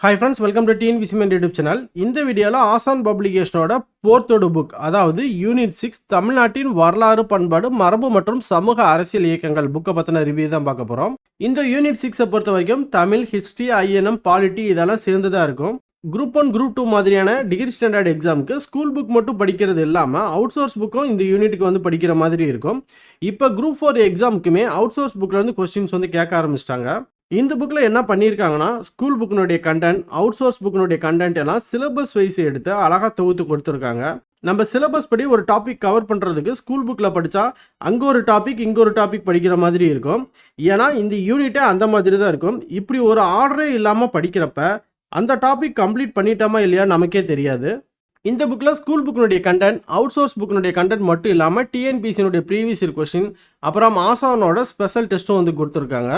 Hi friends, welcome to TNPSC Mind YouTube channel. இந்த வீடியோல ஆசான் பப்ளிகேஷனோட 4th புக், அதாவது யூனிட் 6 தமிழ்நாட்டின் வரலாறு, பண்பாடு, மரபு மற்றும் சமூக அரசியல் இயக்கங்கள் புக்கை பத்தின ரிவ்யூ தான் பார்க்க போறோம். இந்த யூனிட் 6 பொறுத்த வரைக்கும் தமிழ், ஹிஸ்டரி, ஐஎன்எம், பாலிட்டி இதெல்லாம் சேர்ந்து தான் இருக்கும். குரூப் 1, குரூப் 2 மாதிரியான டிகிரி ஸ்டாண்டர்ட் எக்ஸாமுக்கு ஸ்கூல் புக் மட்டும் படிக்கிறது இல்லாமல் அவுட் சோர்ஸ் புக்கும் இந்த யூனிட்டுக்கு வந்து படிக்கிற மாதிரி இருக்கும். இப்போ குரூப் 4 எக்ஸாமுக்குமே அவுட் சோர்ஸ் புக்கில் வந்து கொஸ்டின்ஸ் வந்து கேட்க ஆரம்பிச்சிட்டாங்க. இந்த புக்கில் என்ன பண்ணியிருக்காங்கன்னா, ஸ்கூல் புக்கினுடைய கண்டென்ட், அவுட் சோர்ஸ் புக்கினுடைய கண்டென்ட் எல்லாம் சிலபஸ் வைஸ் எடுத்து அழகாக தொகுத்து கொடுத்துருக்காங்க. நம்ம சிலபஸ் படி ஒரு டாபிக் கவர் பண்ணுறதுக்கு ஸ்கூல் புக்கில் படித்தா அங்கே ஒரு டாபிக் இங்கே ஒரு டாபிக் படிக்கிற மாதிரி இருக்கும். ஏன்னா இந்த யூனிட்டே அந்த மாதிரி தான் இருக்கும். இப்படி ஒரு ஆர்டரே இல்லாமல் படிக்கிறப்ப அந்த டாபிக் கம்ப்ளீட் பண்ணிட்டோமா இல்லையா நமக்கே தெரியாது. இந்த புக்கில் ஸ்கூல் புக்கினுடைய கண்டென்ட், அவுட் சோர்ஸ் புக்கினுடைய கண்டென்ட் மட்டும் இல்லாமல் டிஎன்பிசியினுடைய ப்ரீவியஸ் இயர் கொஸ்டின், அப்புறம் ஆசானோட ஸ்பெஷல் டெஸ்ட்டும் வந்து கொடுத்துருக்காங்க.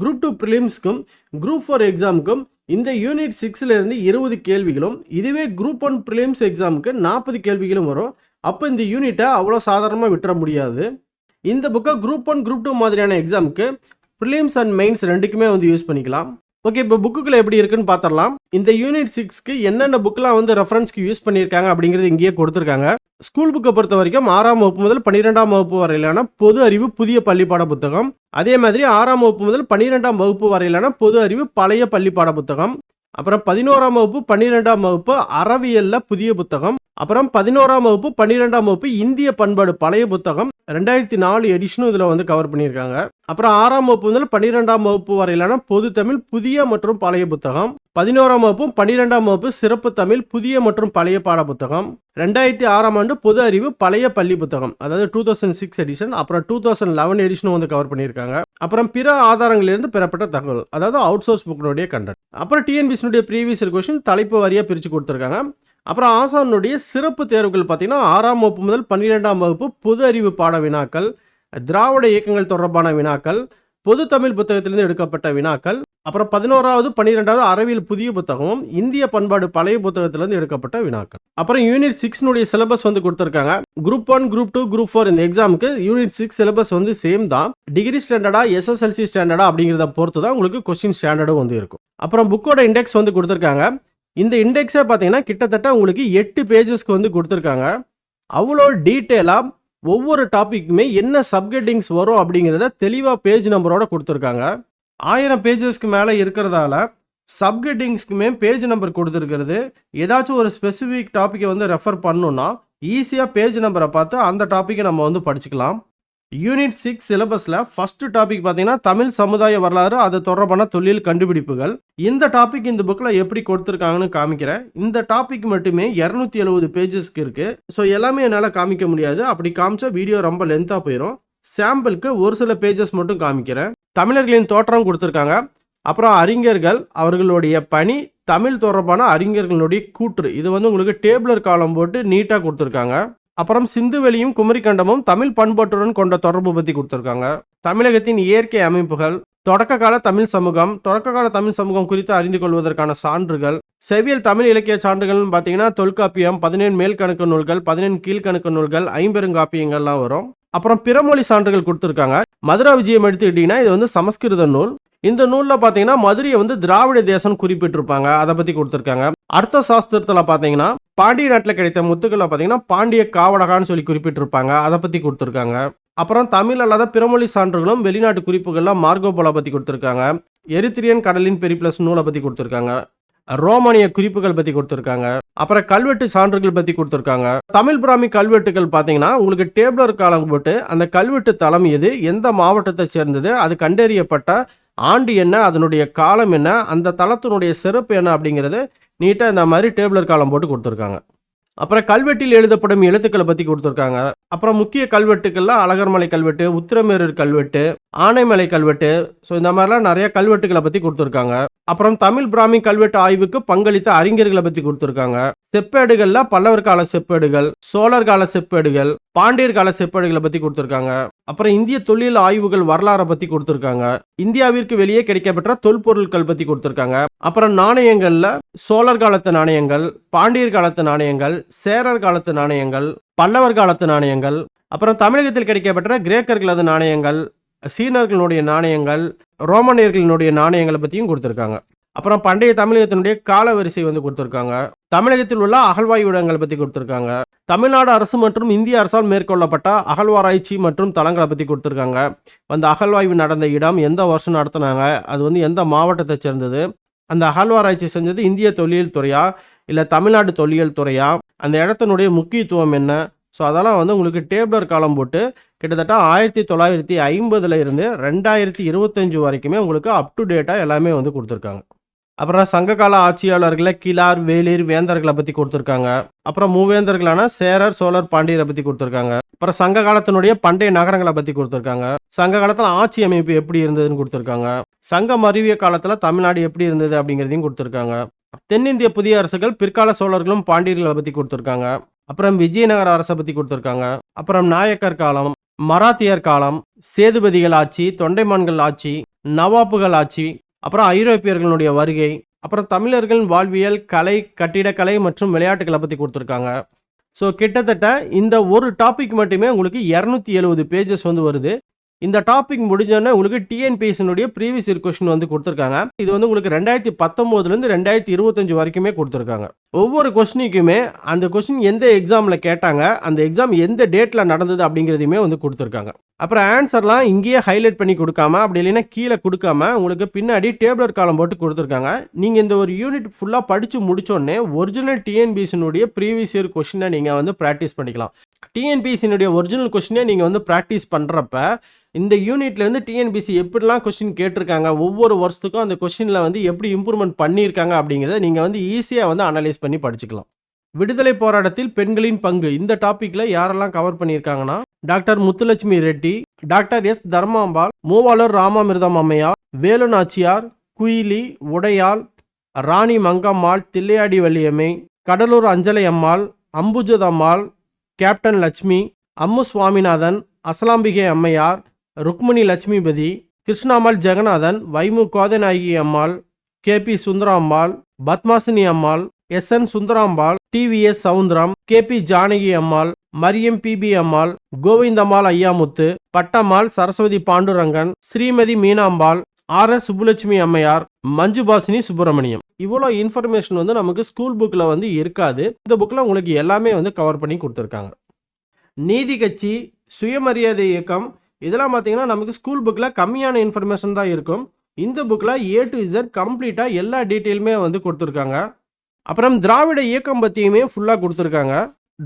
குரூப் 2 ப்ரிலிம்ஸ்க்கும் குரூப் 4 எக்ஸாமுக்கும் இந்த யூனிட் 6லேருந்து 20 கேள்விகளும், இதுவே குரூப் 1 ப்ரிலிம்ஸ் எக்ஸாமுக்கு 40 கேள்விகளும் வரும். அப்போ இந்த யூனிட்டை அவ்வளோ சாதாரணமாக விட்டுற முடியாது. இந்த புக்கை குரூப் 1, குரூப் 2 மாதிரியான எக்ஸாமுக்கு ப்ரிலிம்ஸ் அண்ட் மெயின்ஸ் ரெண்டுக்குமே வந்து யூஸ் பண்ணிக்கலாம். ஓகே, இப்போ புக்குக்குள்ளே எப்படி இருக்குன்னு பார்த்துடலாம். இந்த யூனிட் 6க்கு என்னென்ன புக்கெலாம் வந்து ரெஃபரன்ஸ்க்கு யூஸ் பண்ணியிருக்காங்க அப்படிங்கிறது இங்கேயே கொடுத்துருக்காங்க. ஸ்கூல் புக்கை பொறுத்த வரைக்கும் 6ஆம் வகுப்பு முதல் 12ஆம் வகுப்பு வரையிலான பொது அறிவு புதிய பள்ளிப்பாட புத்தகம், அதே மாதிரி 6ஆம் வகுப்பு முதல் 12ஆம் வகுப்பு வரையிலான பொது அறிவு பழைய பள்ளிப்பாட புத்தகம், அப்புறம் 11ஆம் வகுப்பு 12ஆம் வகுப்பு அறவியல்ல புதிய புத்தகம், அப்புறம் 11ஆம் வகுப்பு 12ஆம் வகுப்பு இந்திய பண்பாடு பழைய புத்தகம் 2004 எடிஷனும் இதில் வந்து கவர் பண்ணியிருக்காங்க. அப்புறம் 6ஆம் வகுப்பு முதல் 12ஆம் வகுப்பு வரையிலான பொது தமிழ் புதிய மற்றும் பழைய புத்தகம், 11ஆம் வகுப்பும் 12ஆம் வகுப்பு சிறப்பு தமிழ் புதிய மற்றும் பழைய பாட புத்தகம், 2006ஆம் ஆண்டு பொது அறிவு பழைய பள்ளி புத்தகம், அதாவது 2006 எடிஷன், அப்புறம் 2011 எடிஷனும் வந்து கவர் பண்ணியிருக்காங்க. அப்புறம் பிற ஆதாரங்களிலிருந்து பெறப்பட்ட தகவல், அதாவது அவுட் சோர்ஸ் புக்கினுடைய கண்டென்ட். அப்புறம் டிஎன்பிசியினுடைய ப்ரீவியஸ் இயர் கொஸ்டின் தலைப்பு வாரியாக பிரித்து கொடுத்துருக்காங்க. அப்புறம் ஆசானுடைய சிறப்பு தேர்வுகள் பார்த்தீங்கன்னா 6ஆம் வகுப்பு முதல் 12ஆம் வகுப்பு பொது அறிவு பாட வினாக்கள், திராவிட இயக்கங்கள் தொடர்பான வினாக்கள், பொது தமிழ் புத்தகத்திலிருந்து எடுக்கப்பட்ட வினாக்கள், அப்புறம் 11ஆவது 12ஆவது அறிவியல் புதிய புத்தகமும் இந்திய பண்பாடு பழைய புத்தகத்திலிருந்து எடுக்கப்பட்ட வினாக்கள். அப்புறம் யூனிட் 6னுடைய சிலபஸ் வந்து கொடுத்துருக்காங்க. குரூப் 1, குரூப் 2, குரூப் 4 இந்த எக்ஸாமுக்கு யூனிட் 6 சிலபஸ் வந்து சேம் தான். டிகிரி ஸ்டாண்டர்டா எஸ்எஸ்எல்சி ஸ்டாண்டர்டா அப்படிங்கிறத பொறுத்து தான் உங்களுக்கு கொஸ்டின் ஸ்டாண்டர்டும் வந்து இருக்கும். அப்புறம் புக்கோட இண்டெக்ஸ் வந்து கொடுத்துருக்காங்க. இந்த இண்டெக்ஸை பார்த்தீங்கன்னா கிட்டத்தட்ட உங்களுக்கு 8 பேஜஸ்க்கு வந்து கொடுத்துருக்காங்க. அவ்வளோ டீட்டெயிலாக ஒவ்வொரு டாப்பிக்குமே என்ன சப்ஹெட்டிங்ஸ் வரும் அப்படிங்கிறத தெளிவாக பேஜ் நம்பரோட கொடுத்துருக்காங்க. 1000 பேஜஸ்க்கு மேலே இருக்கிறதால சப்ஹெட்டிங்ஸ்க்குமே பேஜ் நம்பர் கொடுத்துருக்கிறது. ஏதாச்சும் ஒரு ஸ்பெசிஃபிக் டாப்பிக்கை வந்து ரெஃபர் பண்ணணுன்னா ஈஸியாக பேஜ் நம்பரை பார்த்து அந்த டாப்பிக்கை நம்ம வந்து படிச்சுக்கலாம். யூனிட் 6 சிலபஸில் ஃபர்ஸ்ட் டாபிக் பார்த்தீங்கன்னா தமிழ் சமுதாய வரலாறு, அது தொடர்பான தொழில் கண்டுபிடிப்புகள். இந்த டாபிக் இந்த புக்கில் எப்படி கொடுத்துருக்காங்கன்னு காமிக்கிறேன். இந்த டாபிக் மட்டுமே 270 பேஜஸ்க்கு இருக்குது. ஸோ எல்லாமே என்னால் காமிக்க முடியாது. அப்படி காமிச்சா வீடியோ ரொம்ப லென்த்தாக போயிடும். சாம்பிளுக்கு ஒரு சில பேஜஸ் மட்டும் காமிக்கிறேன். தமிழர்களின் தோற்றம் கொடுத்துருக்காங்க. அப்புறம் அறிஞர்கள், அவர்களுடைய பணி, தமிழ் தொடர்பான அறிஞர்களுடைய கூற்று, இது வந்து உங்களுக்கு டேபிளர் காலம் போட்டு நீட்டாக கொடுத்துருக்காங்க. அப்புறம் சிந்துவெளியும் குமரிக்கண்டமும் தமிழ் பண்பாட்டுடன் கொண்ட தொடர்பு பற்றி கொடுத்துருக்காங்க. தமிழகத்தின் இயற்கை அமைப்புகள், தொடக்க கால தமிழ் சமூகம் குறித்து அறிந்து கொள்வதற்கான சான்றுகள், செவ்வியல் தமிழ் இலக்கிய சான்றுகள்னு பார்த்தீங்கன்னா தொல்காப்பியம், 17 மேல்கணக்கு நூல்கள், 17 கீழ்கணக்கு நூல்கள், ஐம்பெருங்காப்பியங்கள்லாம் வரும். அப்புறம் பிறமொழி சான்றுகள் கொடுத்துருக்காங்க. மதுரா விஜயம் எடுத்துக்கிட்டிங்கன்னா இது வந்து சமஸ்கிருத நூல். இந்த நூலில் பார்த்தீங்கன்னா மதுரையை வந்து திராவிட தேசம் குறிப்பிட்டிருப்பாங்க, அதை பற்றி கொடுத்துருக்காங்க. அர்த்த சாஸ்திரத்தில் பார்த்தீங்கன்னா பாண்டிய நாட்டில் கிடைத்த முத்துக்களை பார்த்தீங்கன்னா பாண்டிய காவடகான்னு சொல்லி குறிப்பிட்டிருப்பாங்க, அதை பற்றி கொடுத்துருக்காங்க. அப்புறம் தமிழ் அல்லாத பிறமொழி சான்றுகளும் வெளிநாட்டு குறிப்புகள்லாம் மார்கோபோலா பற்றி கொடுத்துருக்காங்க. எரித்திரியன் கடலின் பெரிப்ளஸ் நூலை பற்றி கொடுத்துருக்காங்க. ரோமானிய குறிப்புகள் பற்றி கொடுத்துருக்காங்க. அப்புறம் கல்வெட்டு சான்றுகள் பற்றி கொடுத்துருக்காங்க. தமிழ் பிராமி கல்வெட்டுகள் பார்த்தீங்கன்னா உங்களுக்கு டேபிளர் காலம் போட்டு அந்த கல்வெட்டு தளம் எது, எந்த மாவட்டத்தை சேர்ந்தது, அது கண்டறியப்பட்ட ஆண்டு என்ன, அதனுடைய காலம் என்ன, அந்த தளத்தினுடைய சிறப்பு என்ன அப்படிங்கிறது நீட்டாக இந்த மாதிரி டேபிளர் காலம் போட்டு கொடுத்துருக்காங்க. அப்புறம் கல்வெட்டில் எழுதப்படும் எழுத்துக்களை பற்றி கொடுத்துருக்காங்க. அப்புறம் முக்கிய கல்வெட்டுக்கள்லாம் அழகர்மலை கல்வெட்டு, உத்திரமேரூர் கல்வெட்டு, ஆனைமலை கல்வெட்டு, ஸோ இந்த மாதிரிலாம் நிறைய கல்வெட்டுகளை பற்றி கொடுத்துருக்காங்க. அப்புறம் தமிழ் பிராமி கல்வெட்டு ஆய்வுக்கு பங்களித்த அறிஞர்களை பற்றி கொடுத்துருக்காங்க. செப்பேடுகளில் பல்லவர் கால செப்பேடுகள், சோழர் கால செப்பேடுகள், பாண்டியர் கால செப்பேடுகளை பற்றி கொடுத்துருக்காங்க. அப்புறம் இந்திய தொழில் ஆய்வுகள் வரலாறை பற்றி கொடுத்துருக்காங்க. இந்தியாவிற்கு வெளியே கிடைக்கப்பெற்ற தொல்பொருட்கள் பற்றி கொடுத்துருக்காங்க. அப்புறம் நாணயங்கள்ல சோழர் காலத்து நாணயங்கள், பாண்டியர் காலத்து நாணயங்கள், சேரர் காலத்து நாணயங்கள், பல்லவர் காலத்து நாணயங்கள், அப்புறம் தமிழகத்தில் கிடைக்கப்பெற்ற கிரேக்கர்களது நாணயங்கள், சீனர்களுடைய நாணயங்கள், ரோமானியர்களினுடைய நாணயங்களை பற்றியும் கொடுத்துருக்காங்க. அப்புறம் பண்டைய தமிழகத்தினுடைய காலவரிசை வந்து கொடுத்துருக்காங்க. தமிழகத்தில் உள்ள அகழ்வாய்வு இடங்களை பற்றி கொடுத்துருக்காங்க. தமிழ்நாடு அரசு மற்றும் இந்திய அரசால் மேற்கொள்ளப்பட்ட அகழ்வாராய்ச்சி மற்றும் தளங்களை பற்றி கொடுத்துருக்காங்க. அந்த அகழ்வாய்வு நடந்த இடம், எந்த வருஷம் நடத்தினாங்க, அது வந்து எந்த மாவட்டத்தை சேர்ந்தது, அந்த அகழ்வாராய்ச்சி செஞ்சது இந்திய தொல்லியல் துறையா இல்லை தமிழ்நாடு தொல்லியல் துறையா, அந்த இடத்தினுடைய முக்கியத்துவம் என்ன, ஸோ அதெல்லாம் வந்து உங்களுக்கு டேபிளர் காலம் போட்டு கிட்டத்தட்ட 1950 இருந்து 2025 வரைக்குமே உங்களுக்கு அப் டு டேட்டாக எல்லாமே வந்து கொடுத்துருக்காங்க. அப்புறம் சங்ககால ஆட்சியாளர்களை கிளார், வேளிர், வேந்தர்களை பற்றி கொடுத்துருக்காங்க. அப்புறம் மூவேந்தர்களான சேரர், சோழர், பாண்டியரை பற்றி கொடுத்துருக்காங்க. அப்புறம் சங்க காலத்தினுடைய பண்டைய நகரங்களை பற்றி கொடுத்துருக்காங்க. சங்க காலத்தில் ஆட்சி அமைப்பு எப்படி இருந்ததுன்னு கொடுத்துருக்காங்க. சங்கம் அறிவிய காலத்தில் தமிழ்நாடு எப்படி இருந்தது அப்படிங்கிறதையும் கொடுத்துருக்காங்க. தென்னிந்திய புதிய அரசுகள் பிற்கால சோழர்களும் பாண்டியர்களை பற்றி கொடுத்துருக்காங்க. அப்புறம் விஜயநகர அரசை பற்றி கொடுத்துருக்காங்க. அப்புறம் நாயக்கர் காலம், மராத்தியர் காலம், சேதுபதிகள் ஆட்சி, தொண்டைமான்கள் ஆட்சி, நவாப்புகள் ஆட்சி, அப்புறம் ஐரோப்பியர்களுடைய வருகை, அப்புறம் தமிழர்களின் வாழ்வியல், கலை, கட்டிடக்கலை மற்றும் விளையாட்டுகளை பற்றி கொடுத்துருக்காங்க. ஸோ கிட்டத்தட்ட இந்த ஒரு டாபிக் மட்டுமே உங்களுக்கு 270 பேஜஸ் வந்து வருது. இந்த டாபிக் முடிஞ்சோடனே உங்களுக்கு டிஎன்பிஎஸ்சினுடைய ப்ரீவியஸ் இயர் கொஸ்டின் வந்து கொடுத்துருக்காங்க. இது வந்து உங்களுக்கு 2019 2025 வரைக்குமே கொடுத்துருக்காங்க. ஒவ்வொரு கொஸ்டினுக்குமே அந்த கொஸ்டின் எந்த எக்ஸாமில் கேட்டாங்க, அந்த எக்ஸாம் எந்த டேட்டில் நடந்தது அப்படிங்கிறதையுமே வந்து கொடுத்துருக்காங்க. அப்புறம் ஆன்சர்லாம் இங்கேயே ஹைலைட் பண்ணி கொடுக்காம, அப்படி இல்லைன்னா கீழே கொடுக்காம உங்களுக்கு பின்னாடி டேபிளர் காலம் போட்டு கொடுத்துருக்காங்க. நீங்கள் இந்த ஒரு யூனிட் ஃபுல்லாக படித்து முடிச்சோடனே ஒரிஜினல் டிஎன்பிஎஸ்சினுடைய ப்ரீவியஸ் இயர் கொஸ்டினை நீங்கள் வந்து ப்ராக்டிஸ் பண்ணிக்கலாம். டிஎன்பிஎஸ்சினுடைய ஒரிஜினல் கொஸ்டினே நீங்கள் வந்து ப்ராக்டிஸ் பண்ணுறப்ப இந்த யூனிட்லேருந்து டிஎன்பிஎஸ்சி எப்படிலாம் கொஸ்டின் கேட்டிருக்காங்க, ஒவ்வொரு வருஷத்துக்கும் அந்த கொஸ்டினில் வந்து எப்படி இம்ப்ரூவ்மெண்ட் பண்ணியிருக்காங்க அப்படிங்கிறத நீங்கள் வந்து ஈஸியாக வந்து அனலைஸ் பண்ணி படிச்சுக்கலாம். விடுதலை போராட்டத்தில் பெண்களின் பங்கு இந்த டாப்பிக்கில் யாரெல்லாம் கவர் பண்ணியிருக்காங்கன்னா doctor Muthulakshmi Reddy, doctor S Dharmambal, Moovalur Ramamirtham Ammaiyar, Velu Nachiyar, Kuyili, Udaiyal, Rani Mangammal, Thillaiyadi Valliammai, Cuddalore Anjalai Ammal, Ambujathammal, captain Lakshmi, Ammu Swaminathan, Asalambigai Ammaiyar, Rukmini Lakshmipathi, Krishnammal Jagannathan, Vaimu Kothainayaki Ammal, KP Sundarambal, Padmasini Ammal, SN Sundarambal, TVS Soundaram, KP Janaki Ammal, Mariam Bibi Ammal, Govindammal Iyamuthu, Pattammal Saraswathi Pandurangan, Srimathi Meenambal, RS Subbulakshmi Ammaiyar, Manjubashini Subramaniam. இவ்வளோ இன்ஃபர்மேஷன் வந்து நமக்கு ஸ்கூல் புக்கில் வந்து இருக்காது. இந்த புக்கில் உங்களுக்கு எல்லாமே வந்து கவர் பண்ணி கொடுத்துருக்காங்க. நீதி கட்சி, சுயமரியாதை இயக்கம், இதெல்லாம் பார்த்தீங்கன்னா நமக்கு ஸ்கூல் புக்கில் கம்மியான இன்ஃபர்மேஷன் தான் இருக்கும். இந்த புக்கில் A to Z கம்ப்ளீட்டாக எல்லா டீட்டெயிலுமே வந்து கொடுத்துருக்காங்க. அப்புறம் திராவிட இயக்கம் பற்றியுமே ஃபுல்லாக கொடுத்துருக்காங்க.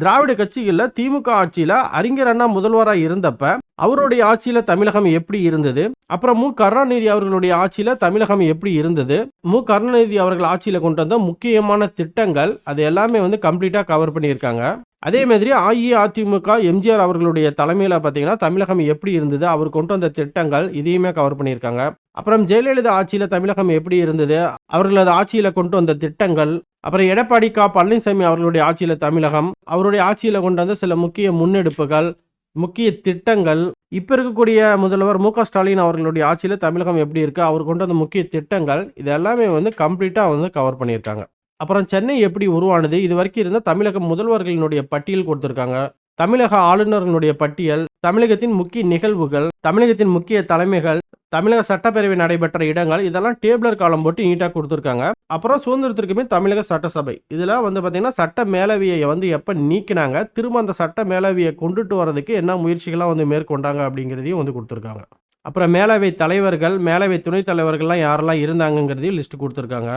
திராவிட கட்சிகளில் திமுக ஆட்சியில் அறிஞர் அண்ணா முதல்வராக இருந்தப்ப அவருடைய ஆட்சியில் தமிழகம் எப்படி இருந்தது, அப்புறம் மு கருணாநிதி அவர்களுடைய ஆட்சியில் தமிழகம் எப்படி இருந்தது, மு கருணாநிதி அவர்கள் ஆட்சியில் கொண்டு வந்த முக்கியமான திட்டங்கள், அது எல்லாமே வந்து கம்ப்ளீட்டாக கவர் பண்ணியிருக்காங்க. அதே மாதிரி அஇஅதிமுக எம்ஜிஆர் அவர்களுடைய தலைமையில் பார்த்தீங்கன்னா தமிழகம் எப்படி இருந்தது, அவர் கொண்டு வந்த திட்டங்கள், இதையுமே கவர் பண்ணியிருக்காங்க. அப்புறம் ஜெயலலிதா ஆட்சியில் தமிழகம் எப்படி இருந்தது, அவர்களது ஆட்சியில் கொண்டு வந்த திட்டங்கள், அப்புறம் எடப்பாடி பழனிசாமி அவர்களுடைய ஆட்சியில் தமிழகம், அவருடைய ஆட்சியில் கொண்டு வந்த சில முக்கிய முன்னெடுப்புகள், முக்கிய திட்டங்கள், இப்போ இருக்கக்கூடிய முதல்வர் மு க ஸ்டாலின் அவர்களுடைய ஆட்சியில் தமிழகம் எப்படி இருக்கு, அவர் கொண்டு வந்த முக்கிய திட்டங்கள், இது எல்லாமே வந்து கம்ப்ளீட்டாக வந்து கவர் பண்ணியிருக்காங்க. அப்புறம் சென்னை எப்படி உருவானது, இது வரைக்கும் இருந்த தமிழக முதல்வர்களினுடைய பட்டியல் கொடுத்துருக்காங்க. தமிழக ஆளுநர்களுடைய பட்டியல், தமிழகத்தின் முக்கிய நிகழ்வுகள், தமிழகத்தின் முக்கிய தலைமைகள், தமிழக சட்டப்பேரவை நடைபெற்ற இடங்கள், இதெல்லாம் டேபிளர் காலம் போட்டு நீட்டாக கொடுத்துருக்காங்க. அப்புறம் சுதந்திரத்திற்குமே தமிழக சட்டசபை, இதில் வந்து பார்த்தீங்கன்னா சட்ட மேலவையை வந்து எப்போ நீக்கினாங்க, திரும்ப அந்த சட்ட மேலவையை கொண்டுட்டு வரதுக்கு என்ன முயற்சிகளாக வந்து மேற்கொண்டாங்க அப்படிங்கிறதையும் வந்து கொடுத்துருக்காங்க. அப்புறம் மேலவை தலைவர்கள், மேலவை துணைத் தலைவர்கள்லாம் யாரெல்லாம் இருந்தாங்கங்கிறதையும் லிஸ்ட் கொடுத்துருக்காங்க.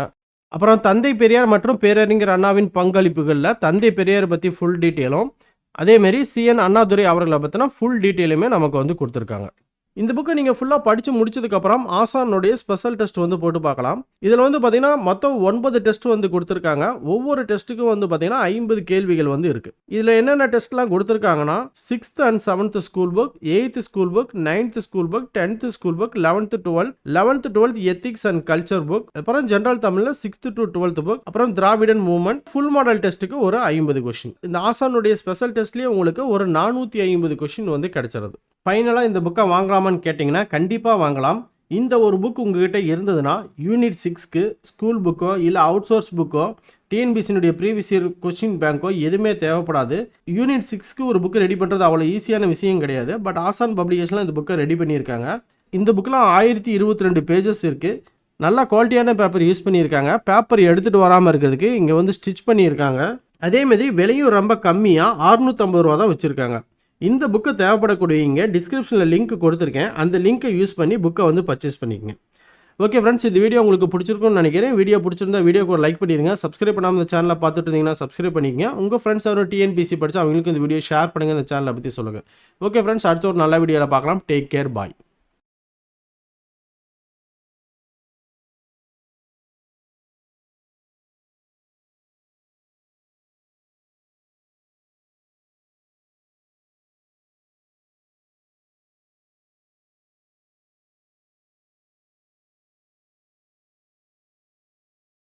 அப்புறம் தந்தை பெரியார் மற்றும் பேரறிஞர் அண்ணாவின் பங்களிப்புகளில் தந்தை பெரியார் பற்றி ஃபுல் டீட்டெயிலும், அதேமாரி சிஎன் அண்ணாதுரை அவர்களை பற்றினா ஃபுல் டீட்டெயிலுமே நமக்கு வந்து கொடுத்துருக்காங்க. இந்த புக்கை நீங்கள் ஃபுல்லாக படித்து முடிச்சதுக்கப்புறம் ஆசானுடைய ஸ்பெஷல் டெஸ்ட் வந்து போட்டு பார்க்கலாம். இதில் வந்து பார்த்தீங்கன்னா மொத்தம் 9 டெஸ்ட் வந்து கொடுத்துருக்காங்க. ஒவ்வொரு டெஸ்ட்டுக்கும் வந்து பார்த்தீங்கன்னா 50 கேள்விகள் வந்து இருக்குது. இதில் என்னென்ன டெஸ்ட்லாம் கொடுத்துருக்காங்கன்னா 6th and 7th school book, 8th school book, 9th school book, 10th school book, 11th 12th ethics and culture book, அப்புறம் ஜென்ரல் தமிழில் 6th to 12th புக், அப்புறம் திராவிடன் மூவ்மெண்ட். ஃபுல் மாடல் டெஸ்ட்டுக்கு ஒரு 50 கொஸ்டின். இந்த ஆசானுடைய ஸ்பெஷல் டெஸ்ட்லேயே உங்களுக்கு ஒரு 450 கொஸ்டின் வந்து கிடைச்சிருது. ஃபைனலாக இந்த புக்கை வாங்கலாமான்னு கேட்டிங்கன்னா கண்டிப்பாக வாங்கலாம். இந்த ஒரு புக் உங்ககிட்ட இருந்ததுன்னா யூனிட் 6க்கு ஸ்கூல் புக்கோ இல்லை அவுட் சோர்ஸ் புக்கோ டிஎன்பிஎஸ்சினுடைய ப்ரீவியஸ் இயர் கொஸ்டின் பேங்கோ எதுவுமே தேவைப்படாது. யூனிட் 6க்கு ஒரு புக்கு ரெடி பண்ணுறது அவ்வளோ ஈஸியான விஷயம் கிடையாது. பட் ஆசான் பப்ளிகேஷனில் இந்த புக்கை ரெடி பண்ணியிருக்காங்க. இந்த புக்கில் 1022 பேஜஸ் இருக்குது. நல்லா குவாலிட்டியான பேப்பர் யூஸ் பண்ணியிருக்காங்க. பேப்பர் எடுத்துகிட்டு வராமல் இருக்கிறதுக்கு இங்கே வந்து ஸ்டிச் பண்ணியிருக்காங்க. அதே மாதிரி விலையும் ரொம்ப கம்மியாக 650 ரூபா தான் வச்சுருக்காங்க. இந்த புக்கு தேவைப்படக்கூடியவங்க டிஸ்கிரிப்ஷனில் லிங்க் கொடுத்துருக்கேன். அந்த லிங்க்கை யூஸ் பண்ணி புக்கை வந்து பர்ச்சேஸ் பண்ணிக்கங்க. ஓகே ஃப்ரெண்ட்ஸ், இந்த வீடியோ உங்களுக்கு பிடிச்சிருக்கும்னு நினைக்கிறேன். வீடியோ பிடிச்சிருந்தா வீடியோக்கு ஒரு லைக் பண்ணிடுங்க. சப்ஸ்கிரைப் பண்ணாமல் இந்த சேனலை பார்த்துட்டு இருந்தீங்கன்னா சப்ஸ்கிரைப் பண்ணிக்கங்க. உங்கள் ஃப்ரெண்ட்ஸ் யாரும் டிஎன்பிசி படிச்சு அவங்களுக்கு இந்த வீடியோ ஷேர் பண்ணுங்கள். இந்த சேனலை பற்றி சொல்லுங்கள். ஓகே ஃப்ரெண்ட்ஸ், அடுத்த ஒரு நல்ல வீடியோவில் பார்க்கலாம். டேக் கேர், பாய்.